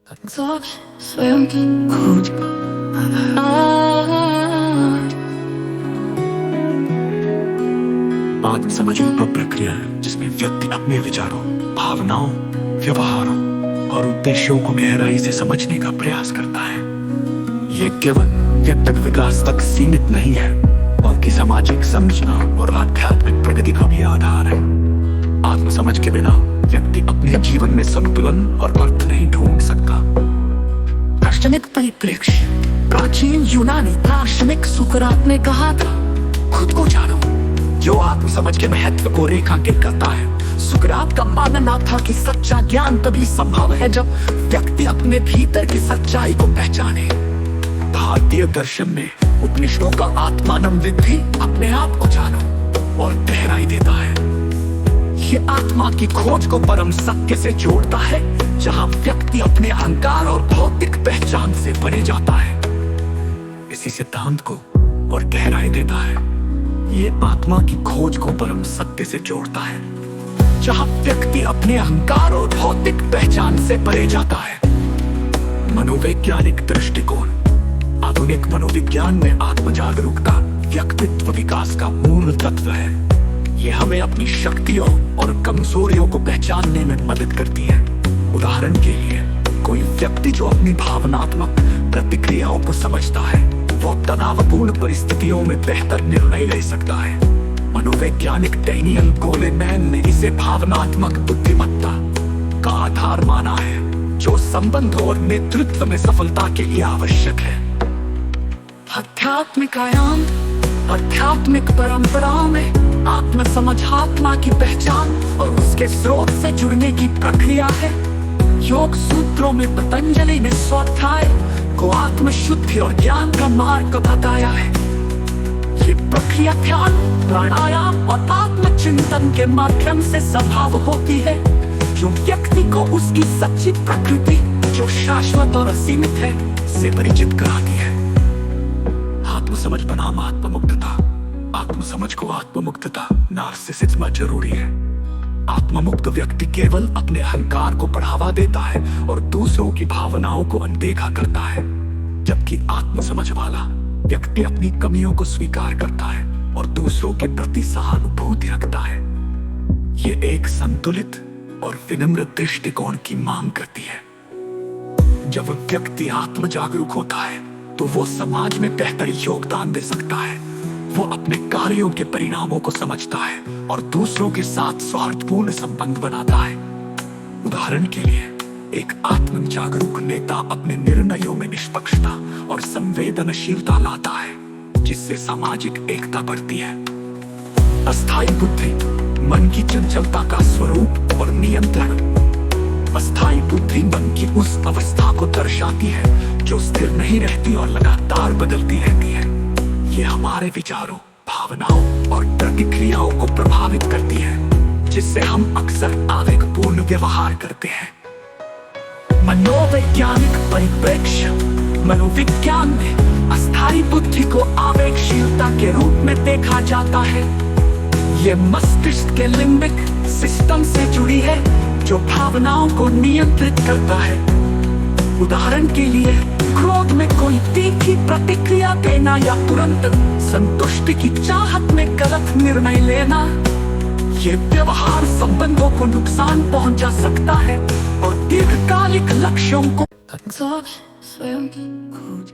स्वयं की खोज आत्मसमझ एक प्रक्रिया है जिसमें व्यक्ति अपने विचारों, भावनाओं, व्यवहारों और उद्देश्यों को गहराई से समझने का प्रयास करता है। ये केवल व्यक्तिगत विकास तक सीमित नहीं है, बल्कि सामाजिक समझना और आध्यात्मिक प्रगति का भी आधार है। आत्मसमझ के बिना व्यक्ति अपने जीवन में संतुलन और अर्थ नहीं ढूंढ सकता। दार्शनिक परिप्रेक्ष्य। प्राचीन यूनानी दार्शनिक सुकरात ने कहा था, खुद को जानो, जो आत्मसमझ के महत्व को रेखांकित करता है। सुकरात का मानना था कि सच्चा ज्ञान तभी संभव है जब व्यक्ति अपने भीतर की सच्चाई को पहचाने। भारतीय दर्शन में उपनिषदों का आत्मानं विद्धि, अपने आप को जानो, और गहराई देता है। ये आत्मा की खोज को परम सत्य से जोड़ता है, जहाँ व्यक्ति अपने अहंकार और भौतिक पहचान से परे जाता है। इसी सिद्धांत को और गहराई देता है। ये आत्मा की खोज को परम सत्य से जोड़ता है, जहाँ व्यक्ति अपने अहंकार और भौतिक पहचान से परे जाता है। मनोवैज्ञानिक दृष्टिकोण। आधुनिक मनोविज्ञान में आत्म जागरूकता व्यक्तित्व विकास का मूल तत्व है। ये हमें अपनी शक्तियों और कमजोरियों को पहचानने में मदद करती है। उदाहरण के लिए, कोई व्यक्ति जो अपनी भावनात्मक प्रतिक्रियाओं को समझता है, वो तनावपूर्ण परिस्थितियों में बेहतर निर्णय ले सकता है। मनोवैज्ञानिक डैनियल गोलेमैन ने इसे भावनात्मक बुद्धिमत्ता का आधार माना है, जो संबंध और नेतृत्व में सफलता के लिए आवश्यक है। आध्यात्मिक आयाम। आध्यात्मिक परंपराओं में आत्मसमझ आत्मा की पहचान और उसके स्रोत से जुड़ने की प्रक्रिया है। योग सूत्रों में पतंजलि ने स्वाध्याय को आत्मशुद्धि और ज्ञान का मार्ग बताया है। ये प्रक्रिया ध्यान, प्राणायाम और आत्मचिंतन के माध्यम से संभव होती है, जो व्यक्ति को उसकी सच्ची प्रकृति, जो शाश्वत और असीमित है, से परिचित कराती है। आत्मसमझ बनाम आत्ममुक्तता। आत्मसमझ को आत्ममुक्तता नार्सिसिज्म जरूरी है। आत्ममुक्त व्यक्ति केवल अपने अहंकार को बढ़ावा देता है और दूसरों की भावनाओं को अनदेखा करता है, जबकि आत्मसमझ वाला व्यक्ति अपनी कमियों को स्वीकार करता है और दूसरों के प्रति सहानुभूति रखता है। ये एक संतुलित और विनम्र दृष्टिकोण की मांग करती है। जब व्यक्ति आत्म जागरूक होता है, तो वो समाज में बेहतर योगदान दे सकता है। वो अपने कार्यों के परिणामों को समझता है और दूसरों के साथ सौहार्दपूर्ण संबंध बनाता है। उदाहरण के लिए, एक आत्म जागरूक नेता अपने निर्णयों में निष्पक्षता और संवेदनशीलता लाता है, जिससे सामाजिक एकता बढ़ती है। अस्थायी बुद्धि। मन की चंचलता का स्वरूप और नियंत्रण। अस्थायी बुद्धि मन की उस अवस्था को दर्शाती है जो स्थिर नहीं रहती और लगातार बदलती रहती है। ये हमारे विचारों, भावनाओं और प्रतिक्रियाओं को प्रभावित करती है, जिससे हम अक्सर आवेगपूर्ण व्यवहार करते हैं। मनोवैज्ञानिक परिप्रेक्ष्य। मनोविज्ञान में अस्थायी बुद्धि को आवेगशीलता के रूप में देखा जाता है। ये मस्तिष्क के लिम्बिक सिस्टम से जुड़ी है, जो भावनाओं को नियंत्रित करता है। उदाहरण के लिए, क्रोध में कोई तीखी प्रतिक्रिया देना या तुरंत संतुष्टि की चाहत में गलत निर्णय लेना, ये व्यवहार संबंधों को नुकसान पहुंचा सकता है और दीर्घकालिक लक्ष्यों को स्वयं की खोज।